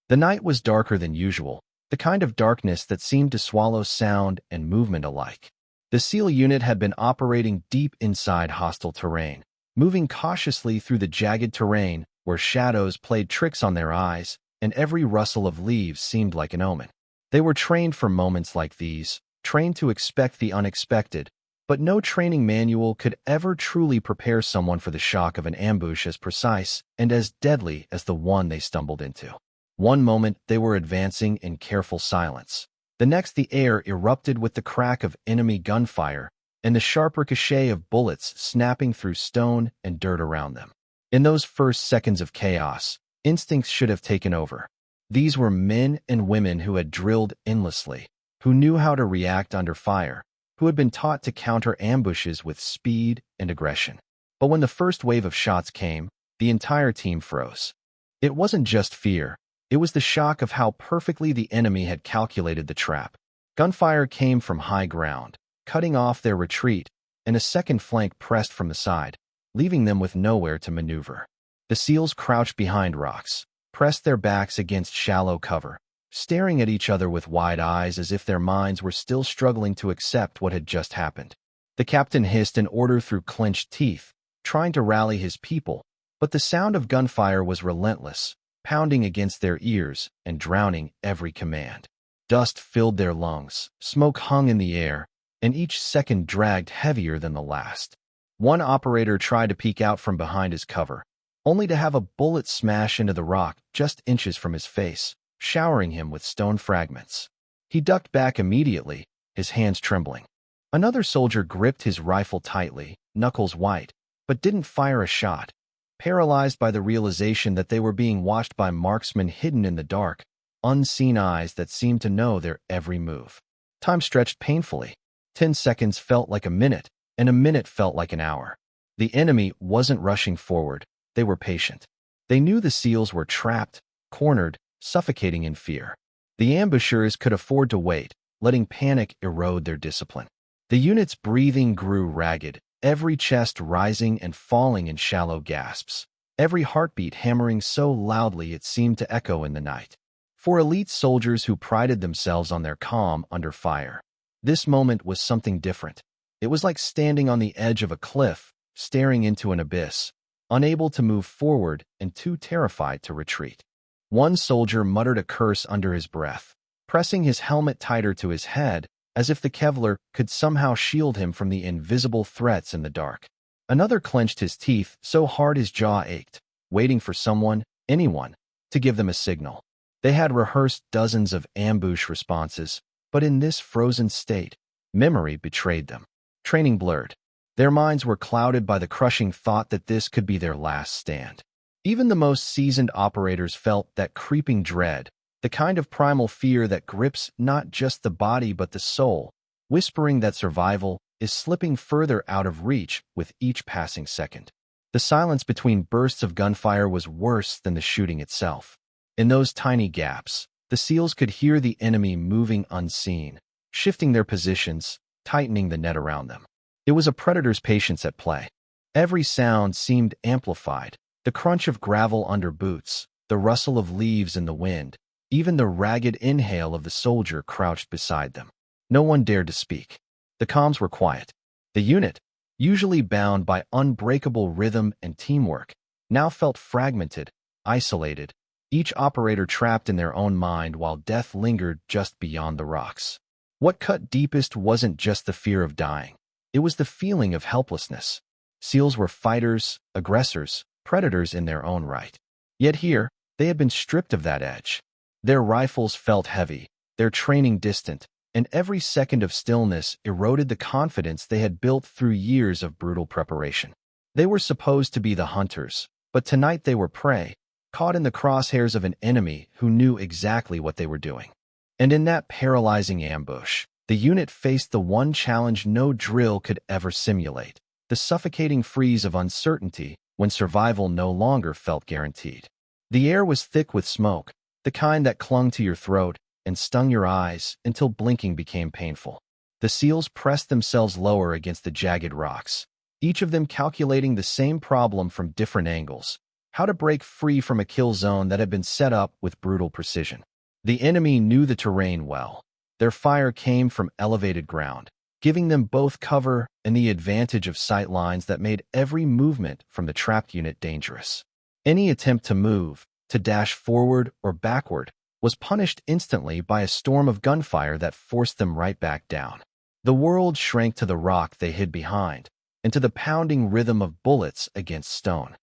The night was darker than usual, the kind of darkness that seemed to swallow sound and movement alike. The SEAL unit had been operating deep inside hostile terrain, moving cautiously through the jagged terrain where shadows played tricks on their eyes, and every rustle of leaves seemed like an omen. They were trained for moments like these, trained to expect the unexpected, but no training manual could ever truly prepare someone for the shock of an ambush as precise and as deadly as the one they stumbled into. One moment they were advancing in careful silence. The next the air erupted with the crack of enemy gunfire and the sharp ricochet of bullets snapping through stone and dirt around them. In those first seconds of chaos, instincts should have taken over. These were men and women who had drilled endlessly, who knew how to react under fire, who had been taught to counter ambushes with speed and aggression. But when the first wave of shots came, the entire team froze. It wasn't just fear. It was the shock of how perfectly the enemy had calculated the trap. Gunfire came from high ground, cutting off their retreat, and a second flank pressed from the side, leaving them with nowhere to maneuver. The SEALs crouched behind rocks, pressed their backs against shallow cover, staring at each other with wide eyes as if their minds were still struggling to accept what had just happened. The captain hissed an order through clenched teeth, trying to rally his people, but the sound of gunfire was relentless, pounding against their ears and drowning every command. Dust filled their lungs, smoke hung in the air, and each second dragged heavier than the last. One operator tried to peek out from behind his cover, only to have a bullet smash into the rock just inches from his face, showering him with stone fragments. He ducked back immediately, his hands trembling. Another soldier gripped his rifle tightly, knuckles white, but didn't fire a shot, paralyzed by the realization that they were being watched by marksmen hidden in the dark, unseen eyes that seemed to know their every move. Time stretched painfully. 10 seconds felt like a minute, and a minute felt like an hour. The enemy wasn't rushing forward. They were patient. They knew the SEALs were trapped, cornered, suffocating in fear. The ambushers could afford to wait, letting panic erode their discipline. The unit's breathing grew ragged, every chest rising and falling in shallow gasps, every heartbeat hammering so loudly it seemed to echo in the night. For elite soldiers who prided themselves on their calm under fire, this moment was something different. It was like standing on the edge of a cliff, staring into an abyss, unable to move forward and too terrified to retreat. One soldier muttered a curse under his breath, pressing his helmet tighter to his head, as if the Kevlar could somehow shield him from the invisible threats in the dark. Another clenched his teeth so hard his jaw ached, waiting for someone, anyone, to give them a signal. They had rehearsed dozens of ambush responses, but in this frozen state, memory betrayed them. Training blurred. Their minds were clouded by the crushing thought that this could be their last stand. Even the most seasoned operators felt that creeping dread, the kind of primal fear that grips not just the body but the soul, whispering that survival is slipping further out of reach with each passing second. The silence between bursts of gunfire was worse than the shooting itself. In those tiny gaps, the SEALs could hear the enemy moving unseen, shifting their positions, tightening the net around them. It was a predator's patience at play. Every sound seemed amplified, the crunch of gravel under boots, the rustle of leaves in the wind, even the ragged inhale of the soldier crouched beside them. No one dared to speak. The comms were quiet. The unit, usually bound by unbreakable rhythm and teamwork, now felt fragmented, isolated, each operator trapped in their own mind while death lingered just beyond the rocks. What cut deepest wasn't just the fear of dying. It was the feeling of helplessness. SEALs were fighters, aggressors, predators in their own right. Yet here, they had been stripped of that edge. Their rifles felt heavy, their training distant, and every second of stillness eroded the confidence they had built through years of brutal preparation. They were supposed to be the hunters, but tonight they were prey, caught in the crosshairs of an enemy who knew exactly what they were doing. And in that paralyzing ambush, the unit faced the one challenge no drill could ever simulate, the suffocating freeze of uncertainty when survival no longer felt guaranteed. The air was thick with smoke, the kind that clung to your throat and stung your eyes until blinking became painful. The SEALs pressed themselves lower against the jagged rocks, each of them calculating the same problem from different angles. how to break free from a kill zone that had been set up with brutal precision. The enemy knew the terrain well. Their fire came from elevated ground, giving them both cover and the advantage of sight lines that made every movement from the trapped unit dangerous. Any attempt to move, to dash forward or backward, was punished instantly by a storm of gunfire that forced them right back down. The world shrank to the rock they hid behind, and to the pounding rhythm of bullets against stone.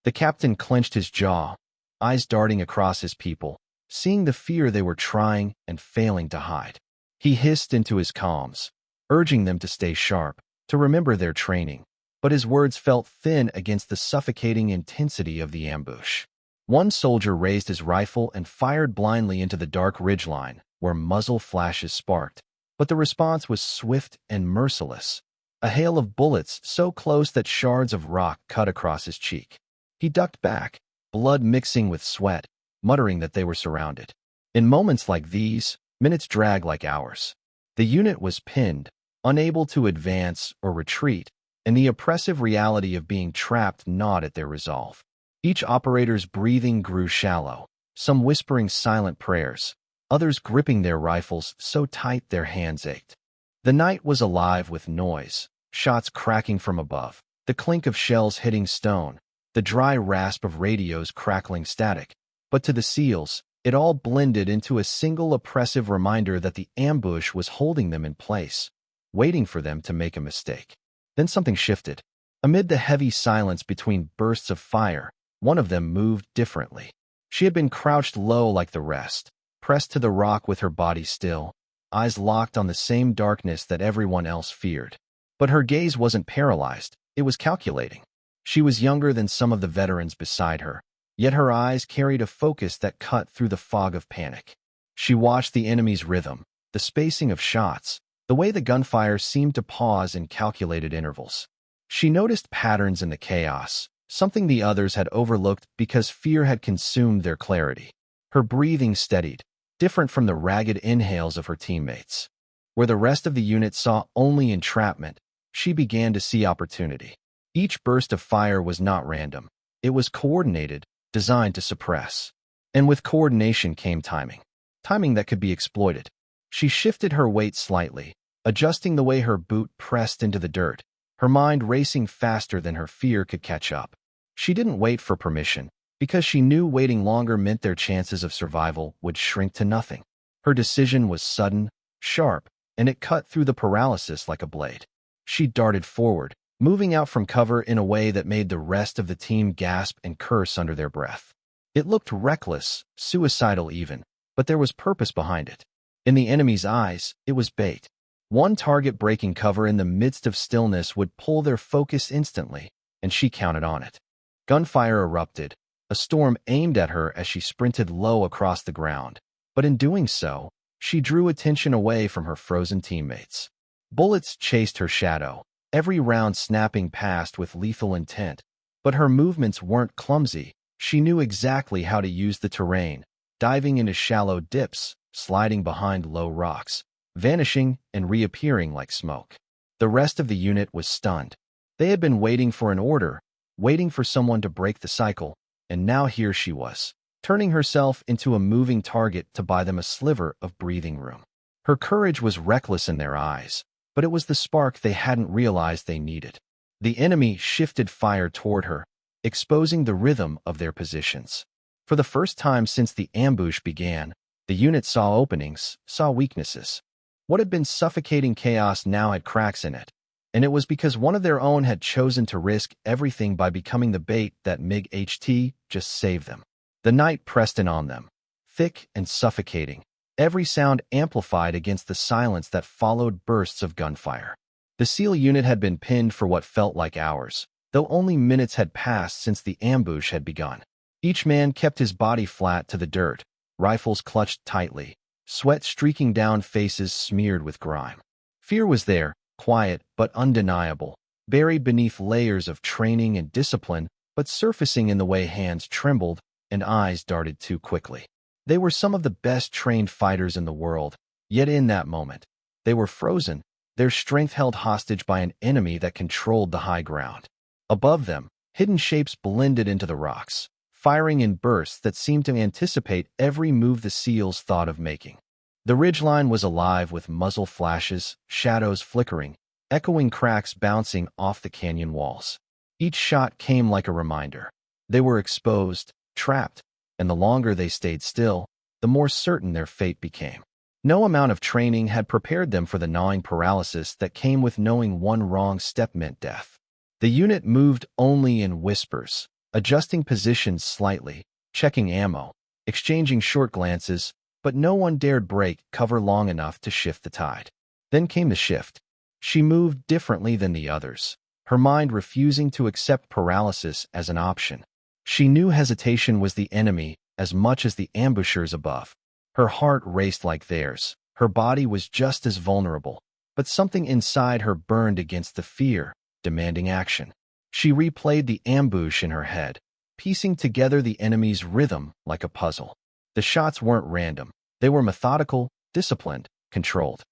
The captain clenched his jaw, eyes darting across his people, seeing the fear they were trying and failing to hide. He hissed into his comms, urging them to stay sharp, to remember their training, but his words felt thin against the suffocating intensity of the ambush. One soldier raised his rifle and fired blindly into the dark ridgeline, where muzzle flashes sparked, but the response was swift and merciless. A hail of bullets so close that shards of rock cut across his cheek. He ducked back, blood mixing with sweat, muttering that they were surrounded. In moments like these, minutes drag like hours. The unit was pinned, unable to advance or retreat, and the oppressive reality of being trapped gnawed at their resolve. Each operator's breathing grew shallow, some whispering silent prayers, others gripping their rifles so tight their hands ached. The night was alive with noise, shots cracking from above, the clink of shells hitting stone, the dry rasp of radios crackling static. But to the SEALs, it all blended into a single oppressive reminder that the ambush was holding them in place, waiting for them to make a mistake. Then something shifted. Amid the heavy silence between bursts of fire, one of them moved differently. She had been crouched low like the rest, pressed to the rock with her body still, eyes locked on the same darkness that everyone else feared. But her gaze wasn't paralyzed, it was calculating. She was younger than some of the veterans beside her, yet her eyes carried a focus that cut through the fog of panic. She watched the enemy's rhythm, the spacing of shots, the way the gunfire seemed to pause in calculated intervals. She noticed patterns in the chaos, something the others had overlooked because fear had consumed their clarity. Her breathing steadied, different from the ragged inhales of her teammates. Where the rest of the unit saw only entrapment, she began to see opportunity. Each burst of fire was not random. It was coordinated, designed to suppress. And with coordination came timing. Timing that could be exploited. She shifted her weight slightly, adjusting the way her boot pressed into the dirt, her mind racing faster than her fear could catch up. She didn't wait for permission, because she knew waiting longer meant their chances of survival would shrink to nothing. Her decision was sudden, sharp, and it cut through the paralysis like a blade. She darted forward, moving out from cover in a way that made the rest of the team gasp and curse under their breath. It looked reckless, suicidal even, but there was purpose behind it. In the enemy's eyes, it was bait. One target breaking cover in the midst of stillness would pull their focus instantly, and she counted on it. Gunfire erupted, a storm aimed at her as she sprinted low across the ground, but in doing so, she drew attention away from her frozen teammates. Bullets chased her shadow, every round snapping past with lethal intent, but her movements weren't clumsy. She knew exactly how to use the terrain, diving into shallow dips, sliding behind low rocks, vanishing and reappearing like smoke. The rest of the unit was stunned. They had been waiting for an order, waiting for someone to break the cycle, and now here she was, turning herself into a moving target to buy them a sliver of breathing room. Her courage was reckless in their eyes, but it was the spark they hadn't realized they needed. The enemy shifted fire toward her, exposing the rhythm of their positions. For the first time since the ambush began, the unit saw openings, saw weaknesses. What had been suffocating chaos now had cracks in it, and it was because one of their own had chosen to risk everything by becoming the bait that MiG-HT just saved them. The night pressed in on them, thick and suffocating, every sound amplified against the silence that followed bursts of gunfire. The SEAL unit had been pinned for what felt like hours, though only minutes had passed since the ambush had begun. Each man kept his body flat to the dirt, rifles clutched tightly, sweat streaking down faces smeared with grime. Fear was there, quiet but undeniable, buried beneath layers of training and discipline, but surfacing in the way hands trembled and eyes darted too quickly. They were some of the best trained fighters in the world, yet in that moment, they were frozen, their strength held hostage by an enemy that controlled the high ground. Above them, hidden shapes blended into the rocks, firing in bursts that seemed to anticipate every move the SEALs thought of making. The ridgeline was alive with muzzle flashes, shadows flickering, echoing cracks bouncing off the canyon walls. Each shot came like a reminder. They were exposed, trapped, and the longer they stayed still, the more certain their fate became. No amount of training had prepared them for the gnawing paralysis that came with knowing one wrong step meant death. The unit moved only in whispers, adjusting positions slightly, checking ammo, exchanging short glances, but no one dared break cover long enough to shift the tide. Then came the shift. She moved differently than the others, her mind refusing to accept paralysis as an option. She knew hesitation was the enemy as much as the ambushers above. Her heart raced like theirs. Her body was just as vulnerable, but something inside her burned against the fear, demanding action. She replayed the ambush in her head, piecing together the enemy's rhythm like a puzzle. The shots weren't random. They were methodical, disciplined, controlled.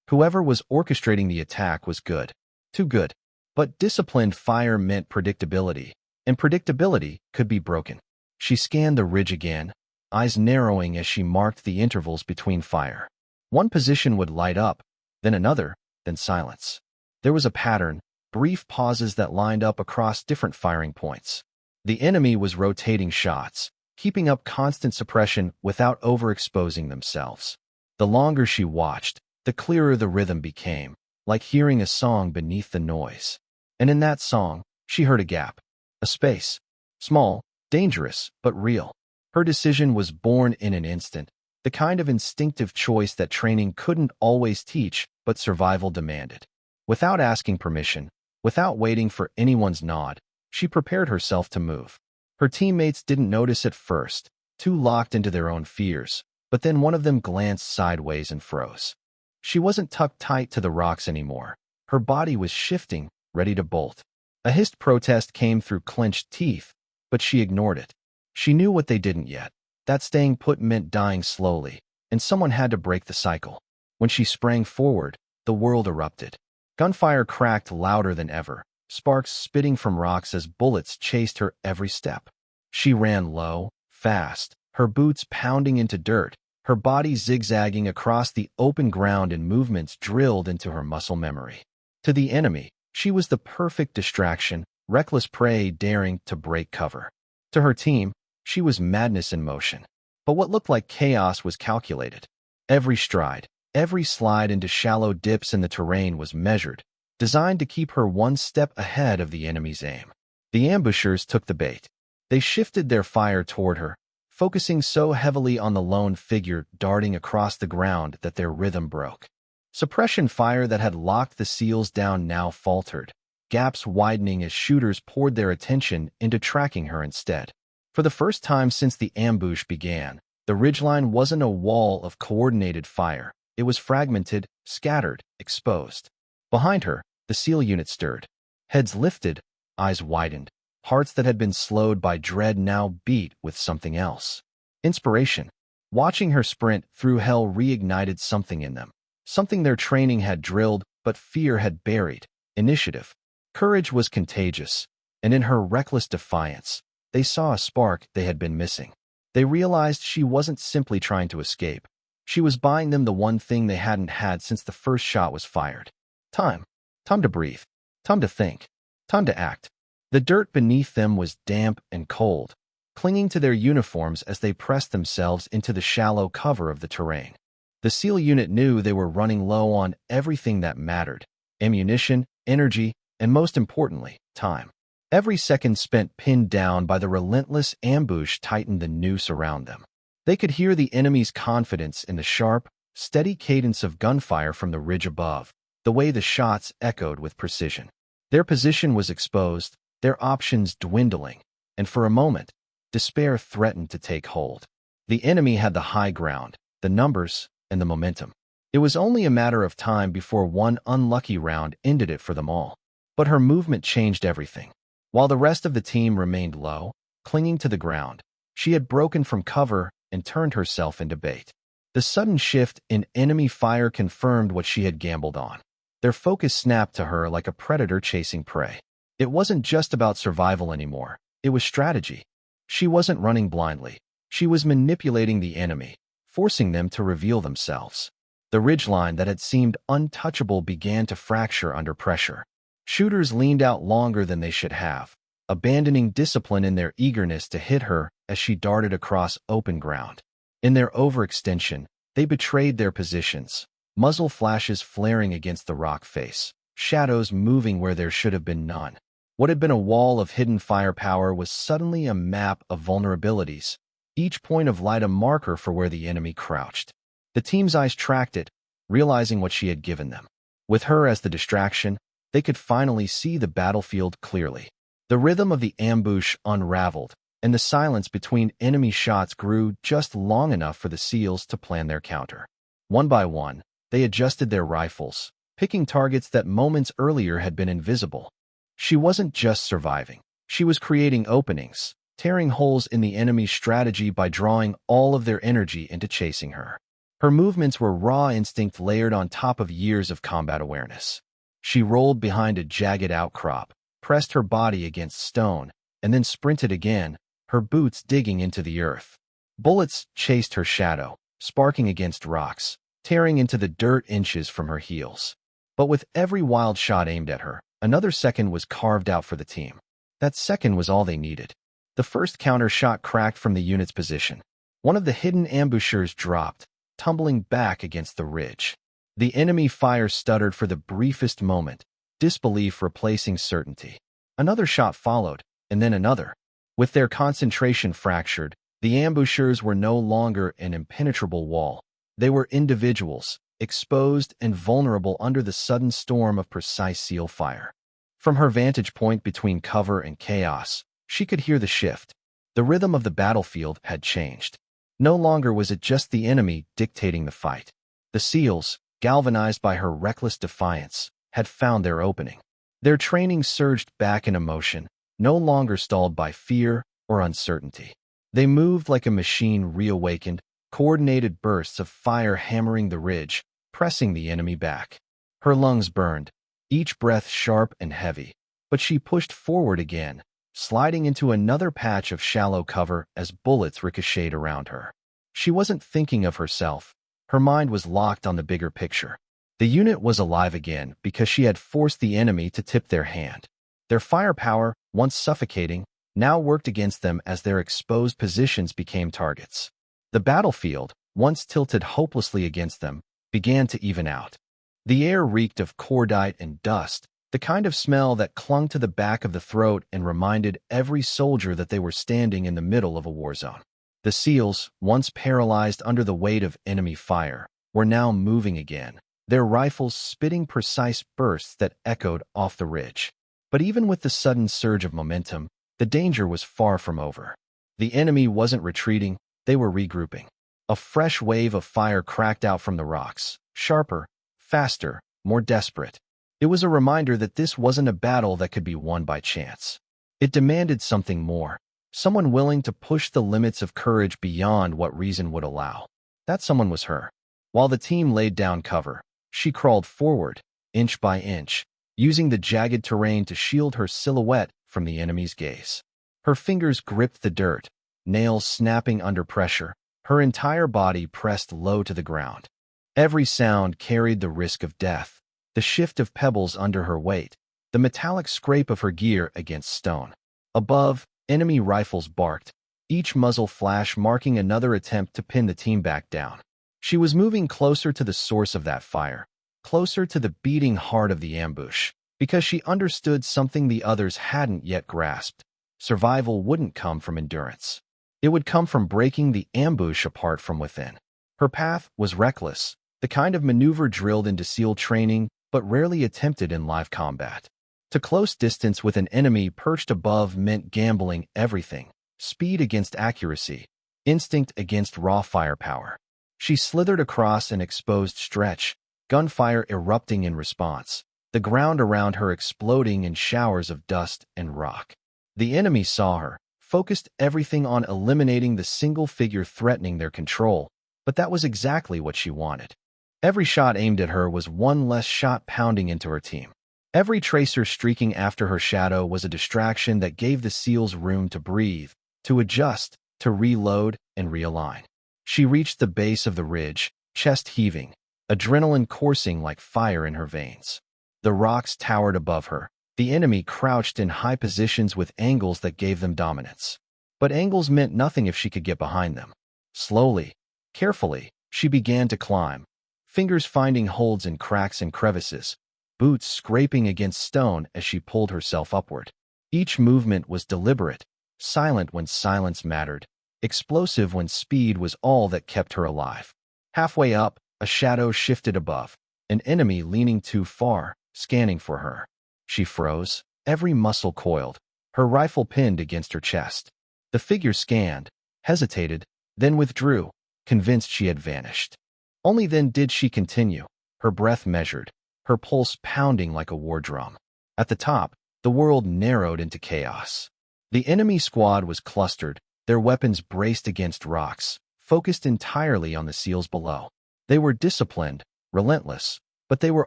Whoever was orchestrating the attack was good. Too good. But disciplined fire meant predictability, and predictability could be broken. She scanned the ridge again, eyes narrowing as she marked the intervals between fire. One position would light up, then another, then silence. There was a pattern, brief pauses that lined up across different firing points. The enemy was rotating shots, keeping up constant suppression without overexposing themselves. The longer she watched, the clearer the rhythm became, like hearing a song beneath the noise. And in that song, she heard a gap, a space, small, dangerous, but real. Her decision was born in an instant, the kind of instinctive choice that training couldn't always teach, but survival demanded. Without asking permission, without waiting for anyone's nod, she prepared herself to move. Her teammates didn't notice at first, too locked into their own fears, but then one of them glanced sideways and froze. She wasn't tucked tight to the rocks anymore. Her body was shifting, ready to bolt. A hissed protest came through clenched teeth, but she ignored it. She knew what they didn't yet. That staying put meant dying slowly, and someone had to break the cycle. When she sprang forward, the world erupted. Gunfire cracked louder than ever, sparks spitting from rocks as bullets chased her every step. She ran low, fast, her boots pounding into dirt, her body zigzagging across the open ground in movements drilled into her muscle memory. To the enemy, she was the perfect distraction, reckless prey daring to break cover. To her team, she was madness in motion. But what looked like chaos was calculated. Every stride, every slide into shallow dips in the terrain was measured, designed to keep her one step ahead of the enemy's aim. The ambushers took the bait. They shifted their fire toward her, focusing so heavily on the lone figure darting across the ground that their rhythm broke. Suppression fire that had locked the SEALs down now faltered, gaps widening as shooters poured their attention into tracking her instead. For the first time since the ambush began, the ridgeline wasn't a wall of coordinated fire. It was fragmented, scattered, exposed. Behind her, the SEAL unit stirred. Heads lifted, eyes widened. Hearts that had been slowed by dread now beat with something else. Inspiration. Watching her sprint through hell reignited something in them. Something their training had drilled, but fear had buried. Initiative. Courage was contagious, and in her reckless defiance, they saw a spark they had been missing. They realized she wasn't simply trying to escape. She was buying them the one thing they hadn't had since the first shot was fired. Time. Time to breathe. Time to think. Time to act. The dirt beneath them was damp and cold, clinging to their uniforms as they pressed themselves into the shallow cover of the terrain. The SEAL unit knew they were running low on everything that mattered: ammunition, energy, and most importantly, time. Every second spent pinned down by the relentless ambush tightened the noose around them. They could hear the enemy's confidence in the sharp, steady cadence of gunfire from the ridge above, the way the shots echoed with precision. Their position was exposed, their options dwindling, and for a moment, despair threatened to take hold. The enemy had the high ground, the numbers, and the momentum. It was only a matter of time before one unlucky round ended it for them all. But her movement changed everything. While the rest of the team remained low, clinging to the ground, she had broken from cover and turned herself into bait. The sudden shift in enemy fire confirmed what she had gambled on. Their focus snapped to her like a predator chasing prey. It wasn't just about survival anymore. It was strategy. She wasn't running blindly. She was manipulating the enemy, forcing them to reveal themselves. The ridgeline that had seemed untouchable began to fracture under pressure. Shooters leaned out longer than they should have, abandoning discipline in their eagerness to hit her as she darted across open ground. In their overextension, they betrayed their positions, muzzle flashes flaring against the rock face, shadows moving where there should have been none. What had been a wall of hidden firepower was suddenly a map of vulnerabilities, each point of light a marker for where the enemy crouched. The team's eyes tracked it, realizing what she had given them. With her as the distraction, they could finally see the battlefield clearly. The rhythm of the ambush unraveled, and the silence between enemy shots grew just long enough for the SEALs to plan their counter. One by one, they adjusted their rifles, picking targets that moments earlier had been invisible. She wasn't just surviving. She was creating openings, tearing holes in the enemy's strategy by drawing all of their energy into chasing her. Her movements were raw instinct layered on top of years of combat awareness. She rolled behind a jagged outcrop, pressed her body against stone, and then sprinted again, her boots digging into the earth. Bullets chased her shadow, sparking against rocks, tearing into the dirt inches from her heels. But with every wild shot aimed at her, another second was carved out for the team. That second was all they needed. The first counter shot cracked from the unit's position. One of the hidden ambushers dropped, tumbling back against the ridge. The enemy fire stuttered for the briefest moment, disbelief replacing certainty. Another shot followed, and then another. With their concentration fractured, the ambushers were no longer an impenetrable wall. They were individuals, exposed and vulnerable under the sudden storm of precise SEAL fire. From her vantage point between cover and chaos, she could hear the shift. The rhythm of the battlefield had changed. No longer was it just the enemy dictating the fight. The SEALs, galvanized by her reckless defiance, had found their opening. Their training surged back in emotion, no longer stalled by fear or uncertainty. They moved like a machine reawakened, coordinated bursts of fire hammering the ridge, pressing the enemy back. Her lungs burned, each breath sharp and heavy, but she pushed forward again, sliding into another patch of shallow cover as bullets ricocheted around her. She wasn't thinking of herself. Her mind was locked on the bigger picture. The unit was alive again because she had forced the enemy to tip their hand. Their firepower, once suffocating, now worked against them as their exposed positions became targets. The battlefield, once tilted hopelessly against them, began to even out. The air reeked of cordite and dust, the kind of smell that clung to the back of the throat and reminded every soldier that they were standing in the middle of a war zone. The SEALs, once paralyzed under the weight of enemy fire, were now moving again, their rifles spitting precise bursts that echoed off the ridge. But even with the sudden surge of momentum, the danger was far from over. The enemy wasn't retreating, they were regrouping. A fresh wave of fire cracked out from the rocks, sharper, faster, more desperate. It was a reminder that this wasn't a battle that could be won by chance. It demanded something more, someone willing to push the limits of courage beyond what reason would allow. That someone was her. While the team laid down cover, she crawled forward, inch by inch, using the jagged terrain to shield her silhouette from the enemy's gaze. Her fingers gripped the dirt, nails snapping under pressure, her entire body pressed low to the ground. Every sound carried the risk of death. The shift of pebbles under her weight, the metallic scrape of her gear against stone. Above, enemy rifles barked, each muzzle flash marking another attempt to pin the team back down. She was moving closer to the source of that fire, closer to the beating heart of the ambush, because she understood something the others hadn't yet grasped. Survival wouldn't come from endurance. It would come from breaking the ambush apart from within. Her path was reckless, the kind of maneuver drilled into SEAL training but rarely attempted in live combat. To close distance with an enemy perched above meant gambling everything, speed against accuracy, instinct against raw firepower. She slithered across an exposed stretch, gunfire erupting in response, the ground around her exploding in showers of dust and rock. The enemy saw her, focused everything on eliminating the single figure threatening their control, but that was exactly what she wanted. Every shot aimed at her was one less shot pounding into her team. Every tracer streaking after her shadow was a distraction that gave the SEALs room to breathe, to adjust, to reload and realign. She reached the base of the ridge, chest heaving, adrenaline coursing like fire in her veins. The rocks towered above her. The enemy crouched in high positions with angles that gave them dominance. But angles meant nothing if she could get behind them. Slowly, carefully, she began to climb, fingers finding holds in cracks and crevices, boots scraping against stone as she pulled herself upward. Each movement was deliberate, silent when silence mattered, explosive when speed was all that kept her alive. Halfway up, a shadow shifted above, an enemy leaning too far, scanning for her. She froze, every muscle coiled, her rifle pinned against her chest. The figure scanned, hesitated, then withdrew, convinced she had vanished. Only then did she continue, her breath measured, her pulse pounding like a war drum. At the top, the world narrowed into chaos. The enemy squad was clustered, their weapons braced against rocks, focused entirely on the seals below. They were disciplined, relentless, but they were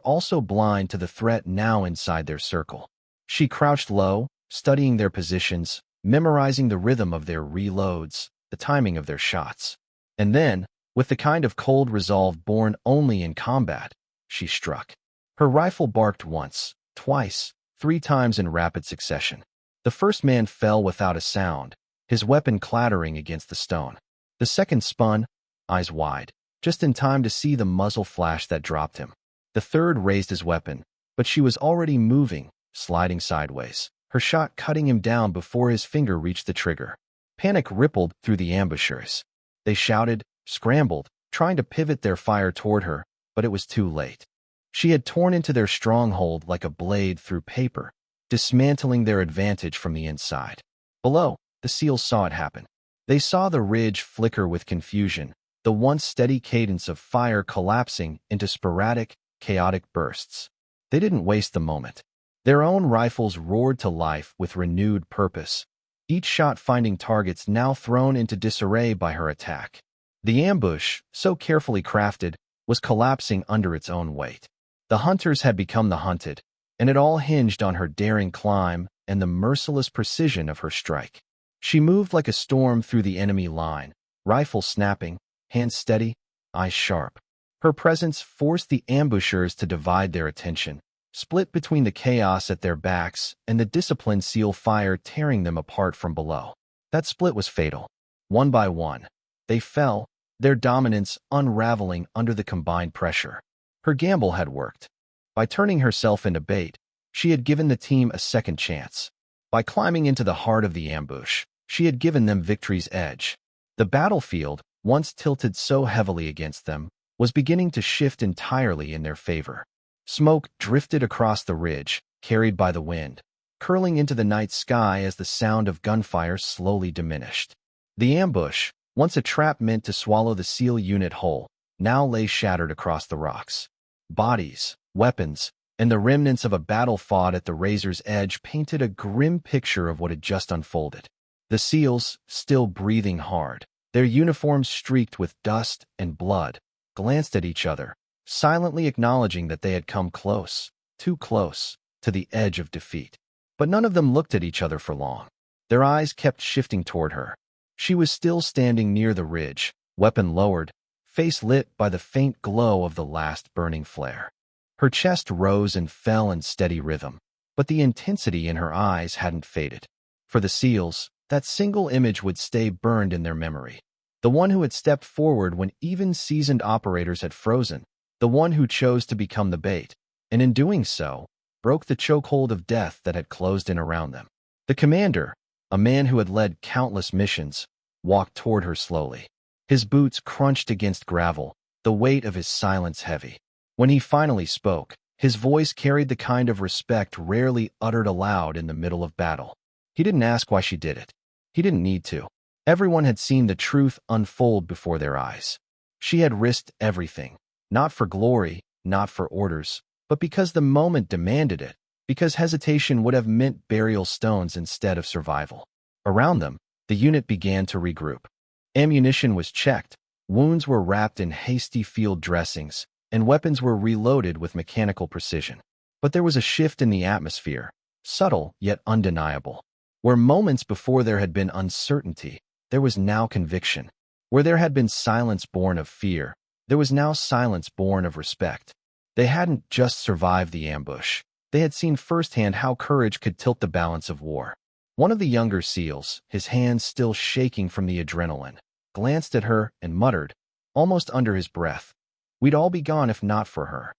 also blind to the threat now inside their circle. She crouched low, studying their positions, memorizing the rhythm of their reloads, the timing of their shots. And then, with the kind of cold resolve born only in combat, she struck. Her rifle barked once, twice, 3 times in rapid succession. The first man fell without a sound, his weapon clattering against the stone. The second spun, eyes wide, just in time to see the muzzle flash that dropped him. The third raised his weapon, but she was already moving, sliding sideways, her shot cutting him down before his finger reached the trigger. Panic rippled through the ambushers. They shouted, scrambled, trying to pivot their fire toward her, but it was too late. She had torn into their stronghold like a blade through paper, dismantling their advantage from the inside. Below, the SEALs saw it happen. They saw the ridge flicker with confusion, the once steady cadence of fire collapsing into sporadic, chaotic bursts. They didn't waste the moment. Their own rifles roared to life with renewed purpose, each shot finding targets now thrown into disarray by her attack. The ambush, so carefully crafted, was collapsing under its own weight. The hunters had become the hunted, and it all hinged on her daring climb and the merciless precision of her strike. She moved like a storm through the enemy line, rifle snapping, hands steady, eyes sharp. Her presence forced the ambushers to divide their attention, split between the chaos at their backs and the disciplined SEAL fire tearing them apart from below. That split was fatal. One by one, they fell, their dominance unraveling under the combined pressure. Her gamble had worked. By turning herself into bait, she had given the team a second chance. By climbing into the heart of the ambush, she had given them victory's edge. The battlefield, once tilted so heavily against them, was beginning to shift entirely in their favor. Smoke drifted across the ridge, carried by the wind, curling into the night sky as the sound of gunfire slowly diminished. The ambush, once a trap meant to swallow the SEAL unit whole, now lay shattered across the rocks. Bodies, weapons, and the remnants of a battle fought at the razor's edge painted a grim picture of what had just unfolded. The SEALs, still breathing hard, their uniforms streaked with dust and blood, glanced at each other, silently acknowledging that they had come close, too close, to the edge of defeat. But none of them looked at each other for long. Their eyes kept shifting toward her. She was still standing near the ridge, weapon lowered, face lit by the faint glow of the last burning flare. Her chest rose and fell in steady rhythm, but the intensity in her eyes hadn't faded. For the SEALs, that single image would stay burned in their memory. The one who had stepped forward when even seasoned operators had frozen, the one who chose to become the bait, and in doing so, broke the chokehold of death that had closed in around them. The commander, a man who had led countless missions, walked toward her slowly. His boots crunched against gravel, the weight of his silence heavy. When he finally spoke, his voice carried the kind of respect rarely uttered aloud in the middle of battle. He didn't ask why she did it. He didn't need to. Everyone had seen the truth unfold before their eyes. She had risked everything, not for glory, not for orders, but because the moment demanded it, because hesitation would have meant burial stones instead of survival. Around them, the unit began to regroup. Ammunition was checked, wounds were wrapped in hasty field dressings, and weapons were reloaded with mechanical precision. But there was a shift in the atmosphere, subtle yet undeniable. Where moments before there had been uncertainty, there was now conviction. Where there had been silence born of fear, there was now silence born of respect. They hadn't just survived the ambush. They had seen firsthand how courage could tilt the balance of war. One of the younger SEALs, his hands still shaking from the adrenaline, glanced at her and muttered, almost under his breath, "We'd all be gone if not for her."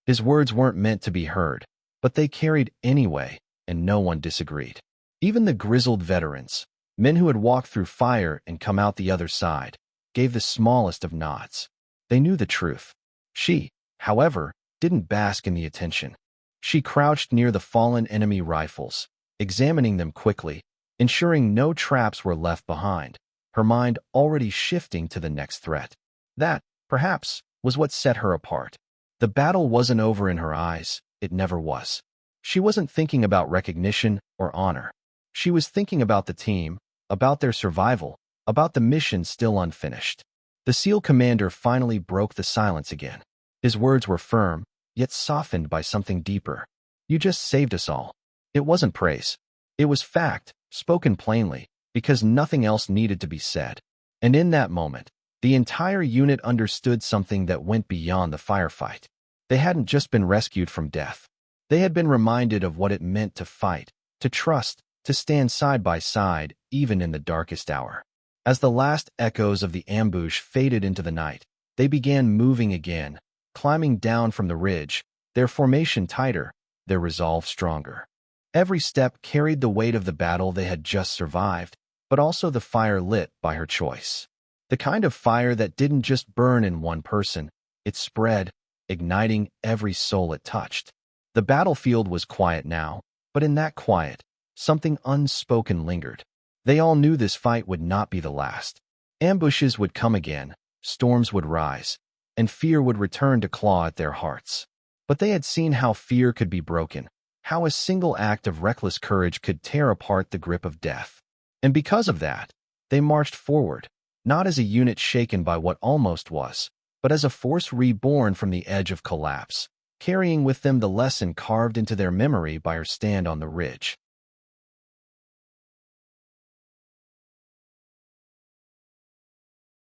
His words weren't meant to be heard, but they carried anyway, and no one disagreed. Even the grizzled veterans, men who had walked through fire and come out the other side, gave the smallest of nods. They knew the truth. She, however, didn't bask in the attention. She crouched near the fallen enemy rifles, examining them quickly, ensuring no traps were left behind, her mind already shifting to the next threat. That, perhaps, was what set her apart. The battle wasn't over in her eyes. It never was. She wasn't thinking about recognition or honor. She was thinking about the team, about their survival, about the mission still unfinished. The SEAL commander finally broke the silence again. His words were firm, yet softened by something deeper. "You just saved us all." It wasn't praise. It was fact, spoken plainly, because nothing else needed to be said. And in that moment, the entire unit understood something that went beyond the firefight. They hadn't just been rescued from death. They had been reminded of what it meant to fight, to trust, to stand side by side, even in the darkest hour. As the last echoes of the ambush faded into the night, they began moving again, climbing down from the ridge, their formation tighter, their resolve stronger. Every step carried the weight of the battle they had just survived, but also the fire lit by her choice. The kind of fire that didn't just burn in one person, it spread, igniting every soul it touched. The battlefield was quiet now, but in that quiet, something unspoken lingered. They all knew this fight would not be the last. Ambushes would come again, storms would rise, and fear would return to claw at their hearts. But they had seen how fear could be broken, how a single act of reckless courage could tear apart the grip of death. And because of that, they marched forward, not as a unit shaken by what almost was, but as a force reborn from the edge of collapse, carrying with them the lesson carved into their memory by her stand on the ridge.